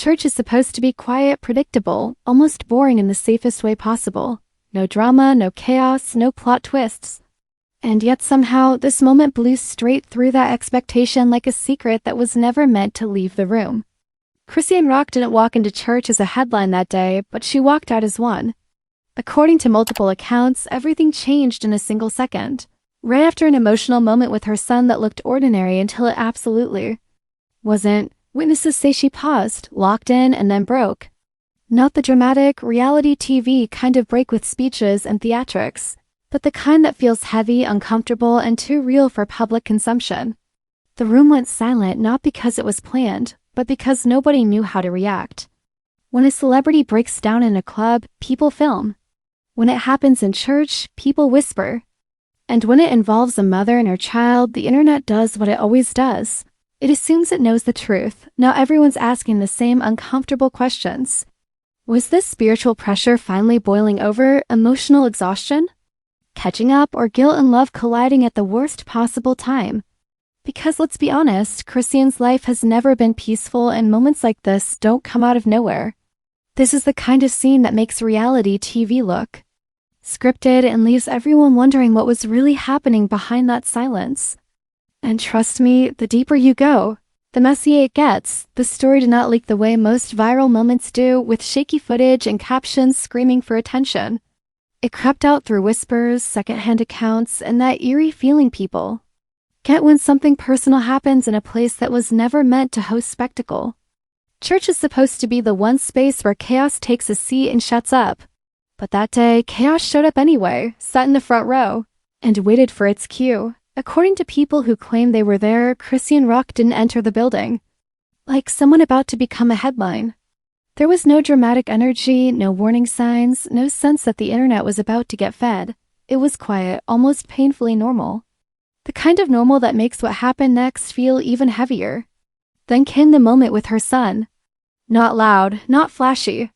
Church is supposed to be quiet, predictable, almost boring in the safest way possible. No drama, no chaos, no plot twists. And yet somehow, this moment blew straight through that expectation like a secret that was never meant to leave the room. Chrisean Rock didn't walk into church as a headline that day, but she walked out as one. According to multiple accounts, everything changed in a single second. Right after an emotional moment with her son that looked ordinary until it absolutely wasn't. Witnesses say she paused, locked in, and then broke. Not the dramatic, reality TV kind of break with speeches and theatrics, but the kind that feels heavy, uncomfortable, and too real for public consumption. The room went silent not because it was planned, but because nobody knew how to react. When a celebrity breaks down in a club, people film. When it happens in church, people whisper. And when it involves a mother and her child, the internet does what it always does. It assumes it knows the truth. Now everyone's asking the same uncomfortable questions. Was this spiritual pressure finally boiling over, emotional exhaustion? Catching up, or guilt and love colliding at the worst possible time? Because let's be honest, Chrisean's life has never been peaceful, and moments like this don't come out of nowhere. This is the kind of scene that makes reality TV look scripted and leaves everyone wondering what was really happening behind that silence. And trust me, the deeper you go, the messier it gets. The story did not leak the way most viral moments do, with shaky footage and captions screaming for attention. It crept out through whispers, secondhand accounts, and that eerie feeling people get when something personal happens in a place that was never meant to host spectacle. Church is supposed to be the one space where chaos takes a seat and shuts up. But that day, chaos showed up anyway, sat in the front row, and waited for its cue. According to people who claimed they were there, Chrisean Rock didn't enter the building. Like someone about to become a headline. There was no dramatic energy, no warning signs, no sense that the internet was about to get fed. It was quiet, almost painfully normal. The kind of normal that makes what happened next feel even heavier. Then came the moment with her son. Not loud, not flashy.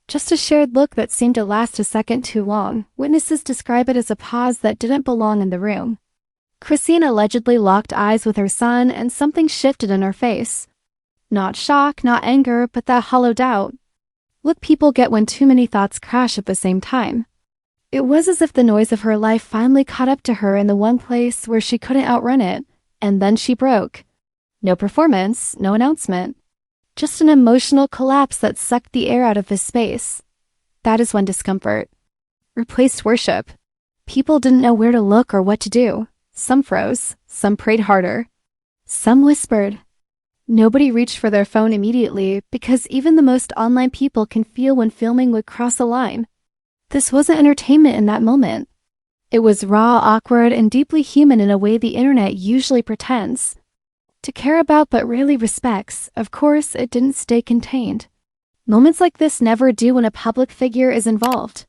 Just a shared look that seemed to last a second too long. Witnesses describe it as a pause that didn't belong in the room. Chrisean allegedly locked eyes with her son, and something shifted in her face. Not shock, not anger, but that hollow doubt. Look people get when too many thoughts crash at the same time. It was as if the noise of her life finally caught up to her in the one place where she couldn't outrun it, and then she broke. No performance, no announcement. Just an emotional collapse that sucked the air out of his space. That is when discomfort replaced worship. People didn't know where to look or what to do. Some froze, some prayed harder. Some whispered. Nobody reached for their phone immediately because even the most online people can feel when filming would cross a line. This wasn't entertainment in that moment. It was raw, awkward, and deeply human in a way the internet usually pretends to care about but rarely respects. Of course, it didn't stay contained. Moments like this never do when a public figure is involved.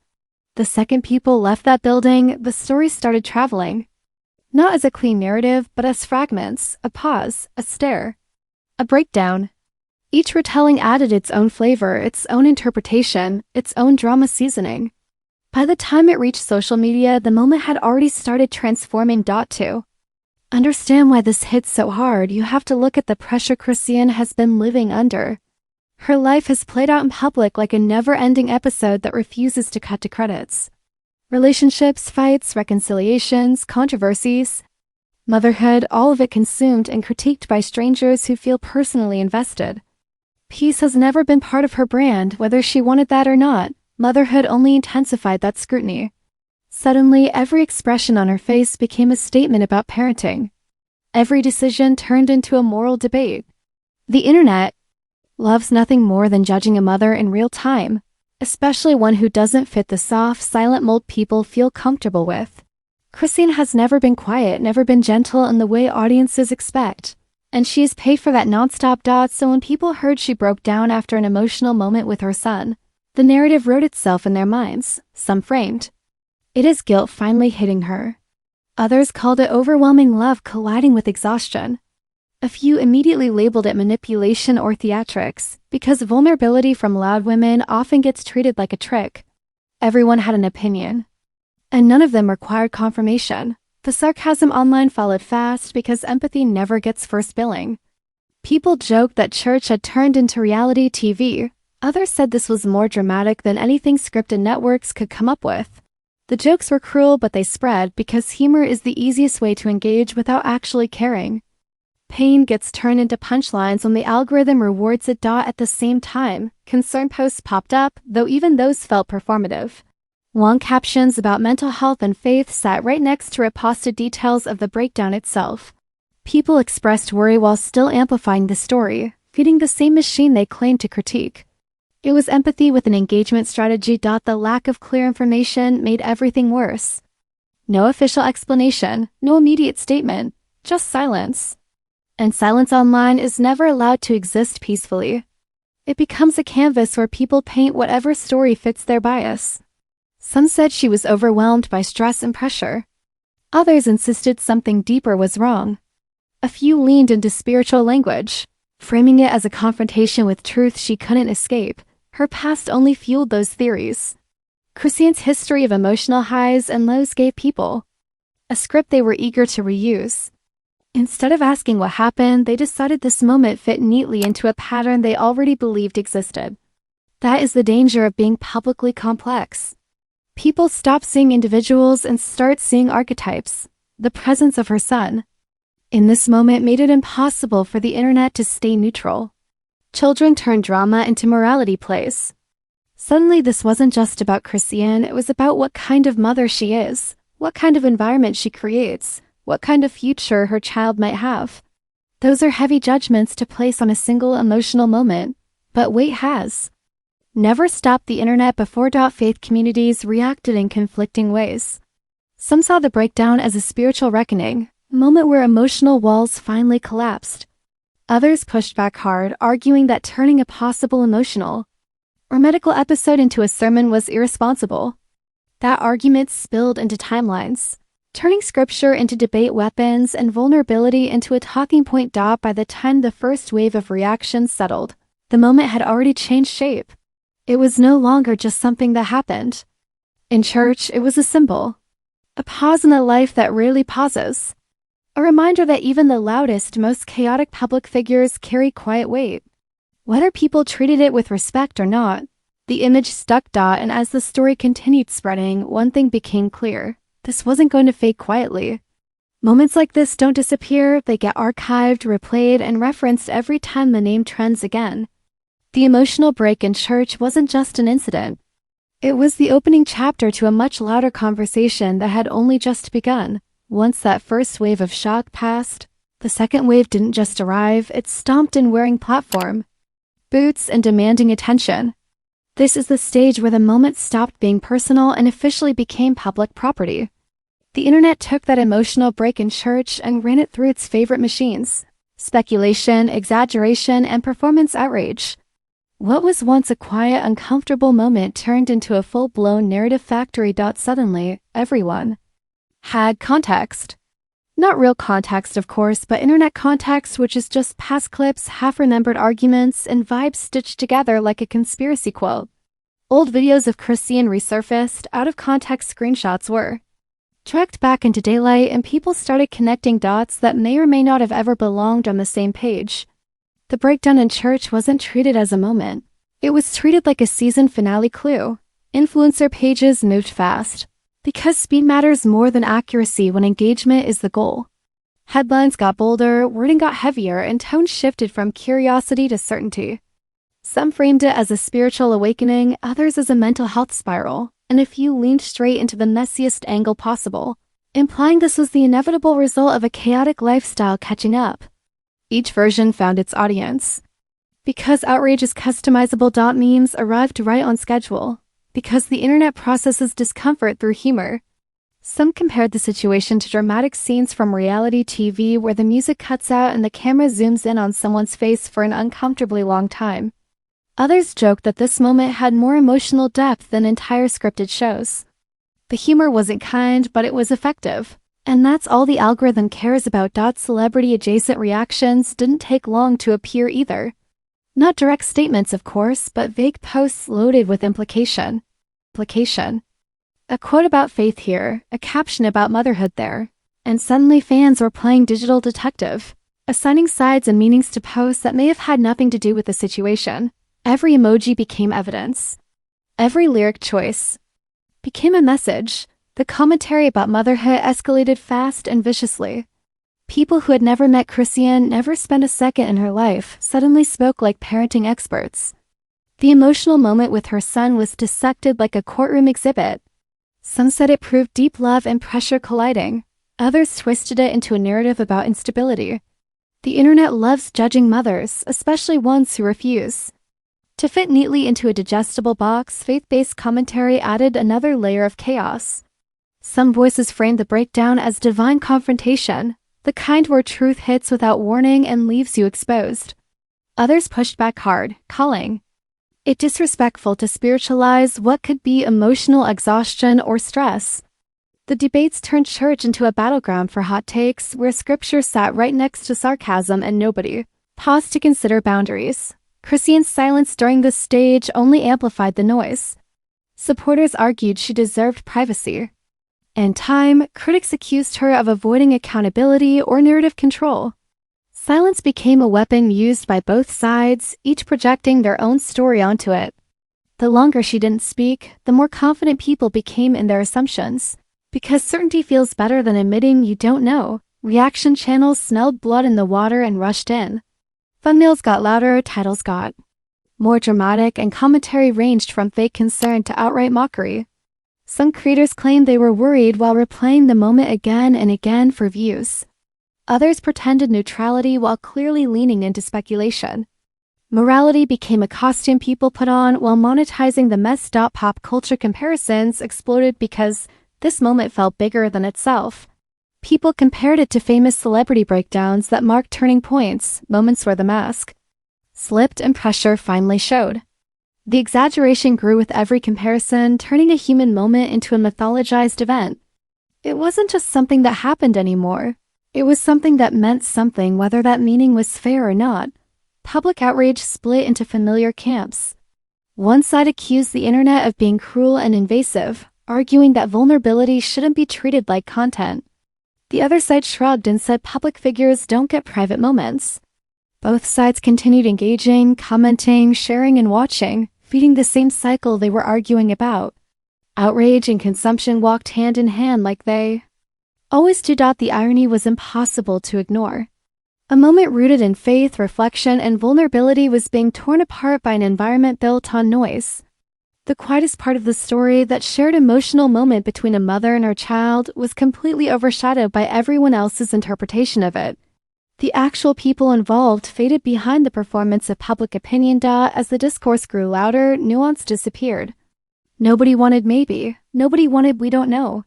The second people left that building, the story started traveling. Not as a clean narrative, but as fragments, a pause, a stare, a breakdown. Each retelling added its own flavor, its own interpretation, its own drama seasoning. By the time it reached social media, the moment had already started transforming. To understand why this hits so hard, you have to look at the pressure Chrisean has been living under. Her life has played out in public like a never-ending episode that refuses to cut to credits. Relationships, fights, reconciliations, controversies, motherhood, all of it consumed and critiqued by strangers who feel personally invested. Peace has never been part of her brand, whether she wanted that or not. Motherhood only intensified that scrutiny. Suddenly, every expression on her face became a statement about parenting. Every decision turned into a moral debate. The internet loves nothing more than judging a mother in real time, especially one who doesn't fit the soft, silent mold people feel comfortable with. Chrisean has never been quiet, never been gentle in the way audiences expect. And she's paid for that nonstop dot, so when people heard she broke down after an emotional moment with her son, the narrative wrote itself in their minds, some framed. It is guilt finally hitting her. Others called it overwhelming love colliding with exhaustion. A few immediately labeled it manipulation or theatrics, because vulnerability from loud women often gets treated like a trick. Everyone had an opinion, and none of them required confirmation. The sarcasm online followed fast because empathy never gets first billing. People joked that church had turned into reality TV. Others said this was more dramatic than anything scripted networks could come up with. The jokes were cruel, but they spread because humor is the easiest way to engage without actually caring. Pain gets turned into punchlines when the algorithm rewards it. At the same time, concern posts popped up, though even those felt performative. Long captions about mental health and faith sat right next to reposted details of the breakdown itself. People expressed worry while still amplifying the story, feeding the same machine they claimed to critique. It was empathy with an engagement strategy. The lack of clear information made everything worse. No official explanation, no immediate statement, just silence. And silence online is never allowed to exist peacefully. It becomes a canvas where people paint whatever story fits their bias. Some said she was overwhelmed by stress and pressure. Others insisted something deeper was wrong. A few leaned into spiritual language, framing it as a confrontation with truth she couldn't escape. Her past only fueled those theories. Chrisean's history of emotional highs and lows gave people a script they were eager to reuse. Instead of asking what happened, they decided this moment fit neatly into a pattern they already believed existed. That is the danger of being publicly complex. People stop seeing individuals and start seeing archetypes. The presence of her son in this moment made it impossible for the internet to stay neutral. Children turned drama into morality plays. Suddenly this wasn't just about Chrisean, it was about what kind of mother she is, what kind of environment she creates, what kind of future her child might have. Those are heavy judgments to place on a single emotional moment, but weight has never stopped the internet before. Faith communities reacted in conflicting ways. Some saw the breakdown as a spiritual reckoning, a moment where emotional walls finally collapsed. Others pushed back hard, arguing that turning a possible emotional or medical episode into a sermon was irresponsible. That argument spilled into timelines, turning scripture into debate weapons and vulnerability into a talking point. By the time the first wave of reactions settled, the moment had already changed shape. It was no longer just something that happened. In church, it was a symbol, a pause in a life that rarely pauses, a reminder that even the loudest, most chaotic public figures carry quiet weight. Whether people treated it with respect or not, the image stuck. And as the story continued spreading, one thing became clear. This wasn't going to fade quietly. Moments like this don't disappear, they get archived, replayed, and referenced every time the name trends again. The emotional break in church wasn't just an incident. It was the opening chapter to a much louder conversation that had only just begun. Once that first wave of shock passed, the second wave didn't just arrive, it stomped in wearing platform boots and demanding attention. This is the stage where the moment stopped being personal and officially became public property. The internet took that emotional break in church and ran it through its favorite machines: speculation, exaggeration, and performance outrage. What was once a quiet, uncomfortable moment turned into a full-blown narrative factory. Suddenly, everyone had context. Not real context, of course, but internet context, which is just past clips, half-remembered arguments, and vibes stitched together like a conspiracy quote. Old videos of Chrisean resurfaced, out-of-context screenshots were tracked back into daylight, and people started connecting dots that may or may not have ever belonged on the same page. The breakdown in church wasn't treated as a moment. It was treated like a season finale clue. Influencer pages moved fast, because speed matters more than accuracy when engagement is the goal. Headlines got bolder, wording got heavier, and tone shifted from curiosity to certainty. Some framed it as a spiritual awakening, others as a mental health spiral, and a few leaned straight into the messiest angle possible, implying this was the inevitable result of a chaotic lifestyle catching up. Each version found its audience. Because outrage is customizable. Memes arrived right on schedule. Because the internet processes discomfort through humor. Some compared the situation to dramatic scenes from reality TV where the music cuts out and the camera zooms in on someone's face for an uncomfortably long time. Others joked that this moment had more emotional depth than entire scripted shows. The humor wasn't kind, but it was effective. And that's all the algorithm cares about. Celebrity-adjacent reactions didn't take long to appear either. Not direct statements, of course, but vague posts loaded with implication. A quote about faith here, a caption about motherhood there, and suddenly fans were playing digital detective. assigning sides and meanings to posts that may have had nothing to do with the situation. Every emoji became evidence. Every lyric choice became a message. The commentary about motherhood escalated fast and viciously. People who had never met Chrisean, never spent a second in her life, suddenly spoke like parenting experts. The emotional moment with her son was dissected like a courtroom exhibit. Some said it proved deep love and pressure colliding. Others twisted it into a narrative about instability. The internet loves judging mothers, especially ones who refuse. To fit neatly into a digestible box, faith-based commentary added another layer of chaos. Some voices framed the breakdown as divine confrontation, the kind where truth hits without warning and leaves you exposed. Others pushed back hard, calling it disrespectful to spiritualize what could be emotional exhaustion or stress. The debates turned church into a battleground for hot takes where scripture sat right next to sarcasm and nobody paused to consider boundaries. Chrisean's silence during this stage only amplified the noise. Supporters argued she deserved privacy. In time, critics accused her of avoiding accountability or narrative control. Silence became a weapon used by both sides, each projecting their own story onto it. The longer she didn't speak, the more confident people became in their assumptions. Because certainty feels better than admitting you don't know, reaction channels smelled blood in the water and rushed in. Thumbnails got louder, titles got more dramatic, and commentary ranged from fake concern to outright mockery. Some creators claimed they were worried while replaying the moment again and again for views. Others pretended neutrality while clearly leaning into speculation. Morality became a costume people put on while monetizing the mess. Pop culture comparisons exploded because this moment felt bigger than itself. People compared it to famous celebrity breakdowns that marked turning points, moments where the mask slipped and pressure finally showed. The exaggeration grew with every comparison, turning a human moment into a mythologized event. It wasn't just something that happened anymore. It was something that meant something, whether that meaning was fair or not. Public outrage split into familiar camps. One side accused the internet of being cruel and invasive, arguing that vulnerability shouldn't be treated like content. The other side shrugged and said public figures don't get private moments. Both sides continued engaging, commenting, sharing, and watching, feeding the same cycle they were arguing about. Outrage and consumption walked hand in hand like they always do. The irony was impossible to ignore. A moment rooted in faith, reflection, and vulnerability was being torn apart by an environment built on noise. The quietest part of the story, that shared emotional moment between a mother and her child, was completely overshadowed by everyone else's interpretation of it. The actual people involved faded behind the performance of public opinion. As the discourse grew louder, nuance disappeared. Nobody wanted maybe. Nobody wanted we don't know.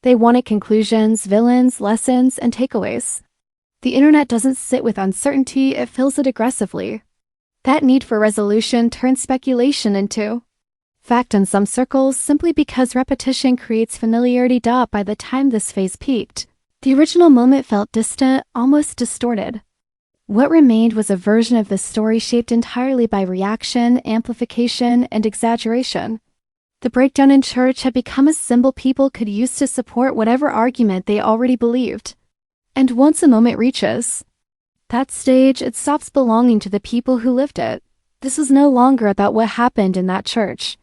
They wanted conclusions, villains, lessons, and takeaways. The internet doesn't sit with uncertainty, it fills it aggressively. That need for resolution turned speculation into fact in some circles simply because repetition creates familiarity. By the time this phase peaked, the original moment felt distant, almost distorted. What remained was a version of the story shaped entirely by reaction, amplification, and exaggeration. The breakdown in church had become a symbol people could use to support whatever argument they already believed. And once a moment reaches that stage, it stops belonging to the people who lived it. This was no longer about what happened in that church.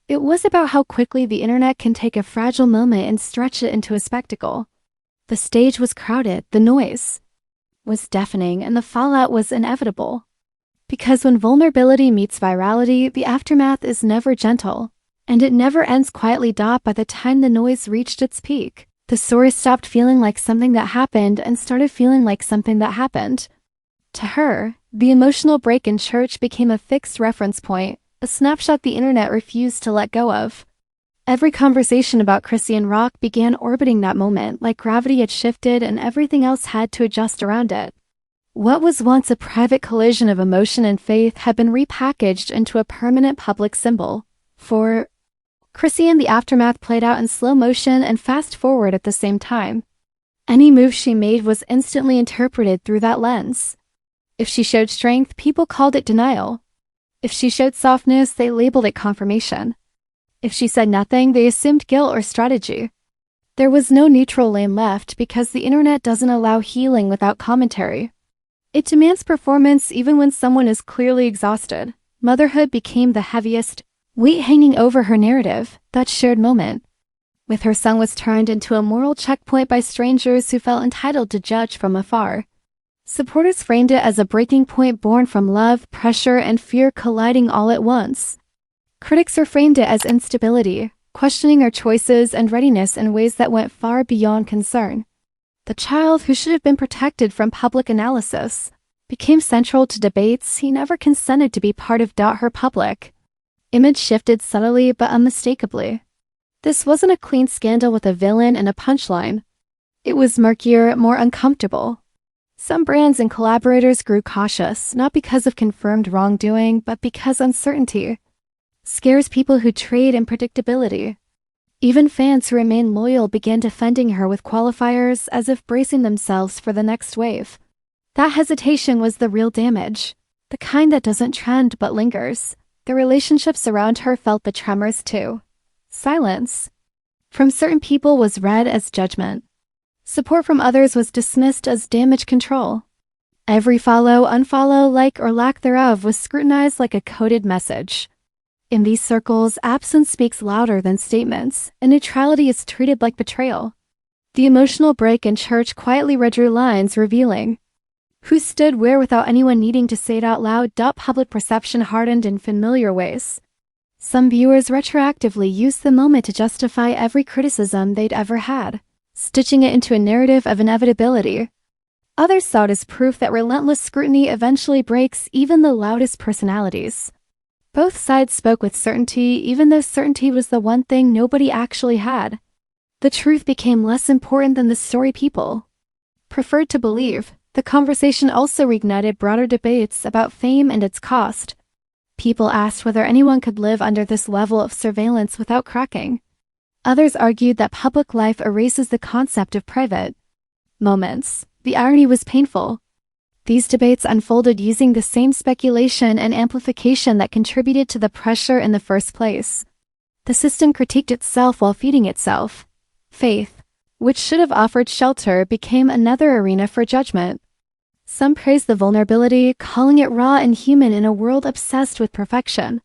It was about how quickly the internet can take a fragile moment and stretch it into a spectacle. The stage was crowded, the noise was deafening, and the fallout was inevitable. Because when vulnerability meets virality, the aftermath is never gentle, and it never ends quietly. By the time the noise reached its peak, the story stopped feeling like something that happened and started feeling like something that happened. To her, the emotional break in church became a fixed reference point, a snapshot the internet refused to let go of. Every conversation about Chrisean rock began orbiting that moment, like gravity had shifted and everything else had to adjust around it. What was once a private collision of emotion and faith had been repackaged into a permanent public symbol. For Chrisean, the aftermath played out in slow motion and fast forward at the same time. Any move she made was instantly interpreted through that lens. If she showed strength, people called it denial. If she showed softness, they labeled it confirmation. If she said nothing, they assumed guilt or strategy. There was no neutral lane left because the internet doesn't allow healing without commentary. It demands performance even when someone is clearly exhausted. Motherhood became the heaviest weight hanging over her narrative, that shared moment. With her son was turned into a moral checkpoint by strangers who felt entitled to judge from afar. Supporters framed it as a breaking point born from love, pressure, and fear colliding all at once. Critics reframed it as instability, questioning her choices and readiness in ways that went far beyond concern. The child, who should have been protected from public analysis, became central to debates he never consented to be part of. Her public image shifted subtly but unmistakably. This wasn't a clean scandal with a villain and a punchline. It was murkier, more uncomfortable. Some brands and collaborators grew cautious, not because of confirmed wrongdoing, but because uncertainty scares people who trade in predictability. Even fans who remain loyal began defending her with qualifiers, as if bracing themselves for the next wave. That hesitation was the real damage, the kind that doesn't trend but lingers. The relationships around her felt the tremors too. Silence from certain people was read as judgment. Support from others was dismissed as damage control. Every follow, unfollow, like, or lack thereof was scrutinized like a coded message. In these circles, absence speaks louder than statements, and neutrality is treated like betrayal. The emotional break in church quietly redrew lines, revealing who stood where without anyone needing to say it out loud. Public perception hardened in familiar ways. Some viewers retroactively used the moment to justify every criticism they'd ever had, stitching it into a narrative of inevitability. Others saw it as proof that relentless scrutiny eventually breaks even the loudest personalities. Both sides spoke with certainty, even though certainty was the one thing nobody actually had. The truth became less important than the story people preferred to believe. The conversation also reignited broader debates about fame and its cost. People asked whether anyone could live under this level of surveillance without cracking. Others argued that public life erases the concept of private moments. The irony was painful. These debates unfolded using the same speculation and amplification that contributed to the pressure in the first place. The system critiqued itself while feeding itself. Faith, which should have offered shelter, became another arena for judgment. Some praised the vulnerability, calling it raw and human in a world obsessed with perfection.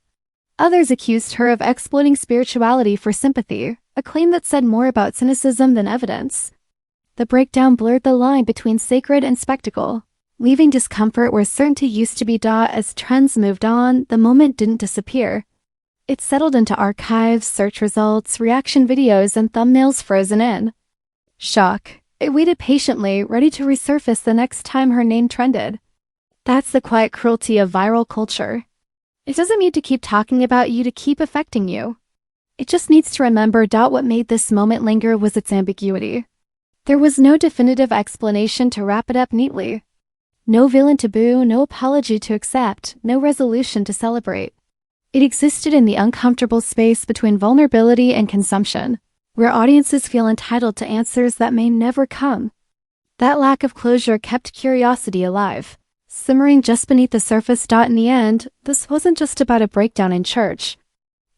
Others accused her of exploiting spirituality for sympathy, a claim that said more about cynicism than evidence. The breakdown blurred the line between sacred and spectacle, leaving discomfort where certainty used to be. As trends moved on, the moment didn't disappear. It settled into archives, search results, reaction videos, and thumbnails frozen in shock. It waited patiently, ready to resurface the next time her name trended. That's the quiet cruelty of viral culture. It doesn't need to keep talking about you to keep affecting you. It just needs to remember. What made this moment linger was its ambiguity. There was no definitive explanation to wrap it up neatly. No villain to boo, no apology to accept, no resolution to celebrate. It existed in the uncomfortable space between vulnerability and consumption, where audiences feel entitled to answers that may never come. That lack of closure kept curiosity alive, simmering just beneath the surface. In the end, this wasn't just about a breakdown in church.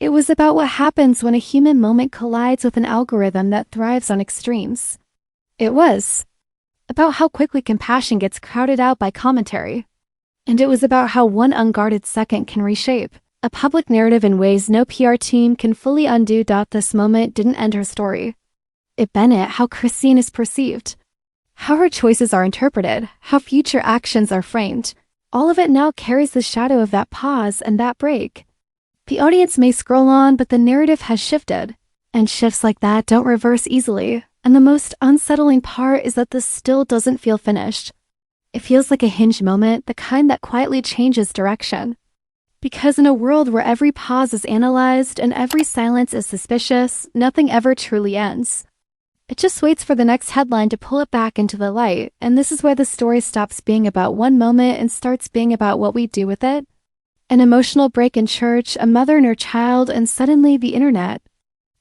It was about what happens when a human moment collides with an algorithm that thrives on extremes. It was about how quickly compassion gets crowded out by commentary. And it was about how one unguarded second can reshape a public narrative in ways no PR team can fully undo. This moment didn't end her story. It bent it how Chrisean is perceived, how her choices are interpreted, how future actions are framed. All of it now carries the shadow of that pause and that break. The audience may scroll on, but the narrative has shifted. And shifts like that don't reverse easily. And the most unsettling part is that this still doesn't feel finished. It feels like a hinge moment, the kind that quietly changes direction. Because in a world where every pause is analyzed and every silence is suspicious, nothing ever truly ends. It just waits for the next headline to pull it back into the light, and this is where the story stops being about one moment and starts being about what we do with it. An emotional break in church, a mother and her child, and suddenly the internet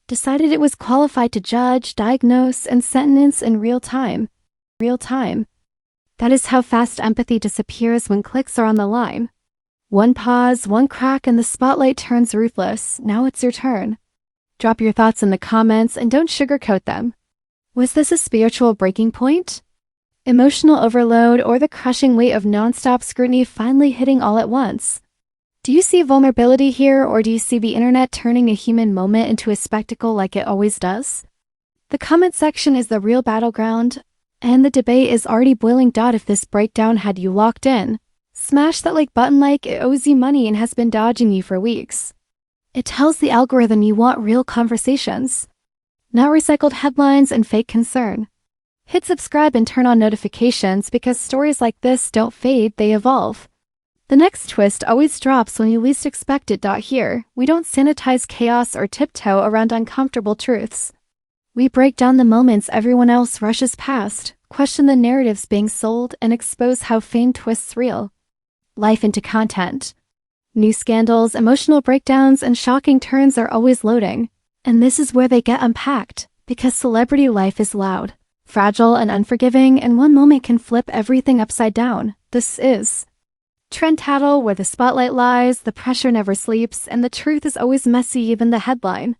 decided it was qualified to judge, diagnose, and sentence in real time. That is how fast empathy disappears when clicks are on the line. One pause, one crack, and the spotlight turns ruthless. Now it's your turn. Drop your thoughts in the comments and don't sugarcoat them. Was this a spiritual breaking point? emotional overload, or the crushing weight of nonstop scrutiny finally hitting all at once. Do you see vulnerability here, or do you see the internet turning a human moment into a spectacle like it always does? The comment section is the real battleground, and the debate is already boiling. If this breakdown had you locked in, smash that like button like it owes you money and has been dodging you for weeks. It tells the algorithm you want real conversations, not recycled headlines and fake concern. Hit subscribe and turn on notifications because stories like this don't fade, they evolve. The next twist always drops when you least expect it. Here, we don't sanitize chaos or tiptoe around uncomfortable truths. We break down the moments everyone else rushes past, question the narratives being sold, and expose how fame twists real life into content. New scandals, emotional breakdowns, and shocking turns are always loading. And this is where they get unpacked, because celebrity life is loud, fragile, and unforgiving, and one moment can flip everything upside down. This is Trend Tattle, where the spotlight lies, the pressure never sleeps, and the truth is always messy, even the headline.